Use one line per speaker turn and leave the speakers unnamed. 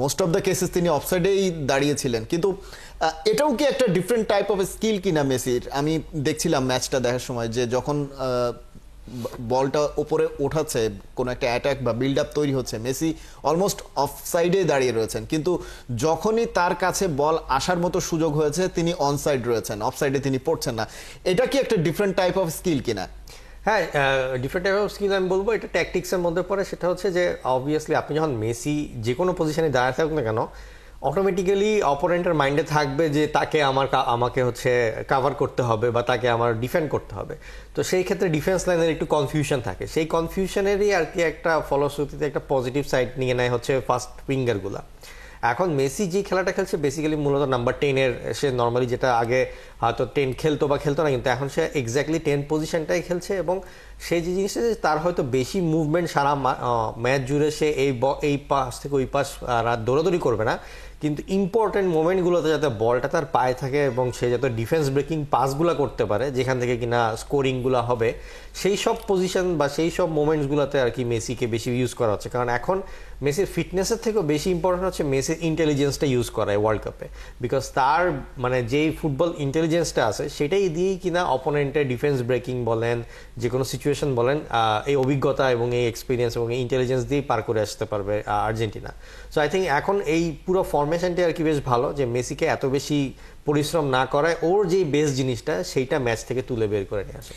Most of the cases তিনি অফসাইডেই দাঁড়িয়েছিলেন, কিন্তু এটাও কি একটা ডিফারেন্ট টাইপ অফ স্কিল কিনা মেসির? আমি দেখছিলাম ম্যাচটা দেখার সময় যে যখন বলটা উপরে ওঠাচ্ছে, কোনো একটা অ্যাটাক বা বিল্ড আপ তৈরি হচ্ছে, মেসি অলমোস্ট অফ সাইডে দাঁড়িয়ে রয়েছেন, কিন্তু যখনই তার কাছে বল আসার মতো সুযোগ হয়েছে তিনি অন সাইড রয়েছেন, অফ সাইডে তিনি পড়ছেন না। এটা কি একটা ডিফারেন্ট টাইপ অফ স্কিল কিনা?
হ্যাঁ, ডিফারেন্ট টাইপ অফ স্কিল আমি বলবো এটা ট্যাকটিক্সের মধ্যে পড়ে। সেটা হচ্ছে যে অবভিয়াসলি আপনি যখন মেসি যে কোনো পজিশনে দাঁড়াতে থাকুক না কেন, অটোমেটিক্যালি অপোনেন্টের মাইন্ডে থাকবে যে তাকে আমাকে হচ্ছে কাভার করতে হবে বা তাকে আমার ডিফেন্ড করতে হবে। তো সেই ক্ষেত্রে ডিফেন্স লাইনের একটু কনফিউশন থাকে, সেই কনফিউশনেরই আর কি একটা ফলশ্রুতিতে একটা পজিটিভ সাইড নিয়ে নেয় হচ্ছে ফাস্ট উইঙ্গারগুলা। এখন মেসি যে খেলাটা খেলছে বেসিক্যালি মূলত নাম্বার 10-এর, সে নর্মালি যেটা আগে হয়তো 10 খেলতো বা খেলতো না, কিন্তু এখন সে এক্স্যাক্টলি 10 পজিশনটাই খেলছে। এবং সেই যে জিনিসটা যে তার হয়তো বেশি মুভমেন্ট সারা ম্যাচ জুড়ে সে এই পাশ থেকে ওই পাশ দৌড়াদৌড়ি করবে না, কিন্তু ইম্পর্টেন্ট মোমেন্টগুলোতে যাতে বলটা তার পায়ে থাকে এবং সে যাতে ডিফেন্স ব্রেকিং পাসগুলো করতে পারে যেখান থেকে কিনা স্কোরিংগুলো হবে, সেই সব পজিশন বা সেই সব মোমেন্টসগুলোতে আর কি মেসিকে বেশি ইউজ করা হচ্ছে। কারণ এখন মেসির ফিটনেসের থেকেও বেশি ইম্পর্টেন্ট হচ্ছে মেসির ইন্টেলিজেন্সটা ইউজ করা ওয়ার্ল্ড কাপে, বিকজ তার মানে যেই ফুটবল ইন্টেলিজেন্সটা আছে সেটাই দিয়েই কিনা অপোনেন্টের ডিফেন্স ব্রেকিং বলেন, যে কোনো সিচুয়েশন বলেন, এই অভিজ্ঞতা এবং এই এক্সপিরিয়েন্স এবং এই ইন্টেলিজেন্স দিয়েই পার করে আসতে পারবে আর্জেন্টিনা। সো আই থিঙ্ক এখন এই পুরো ফরমেশনটি আর কি বেশ ভালো, যে মেসিকে এত বেশি পরিশ্রম না করায় ওর যেই বেস্ট জিনিসটা সেইটা ম্যাচ থেকে তুলে বের করে নিয়ে আসে।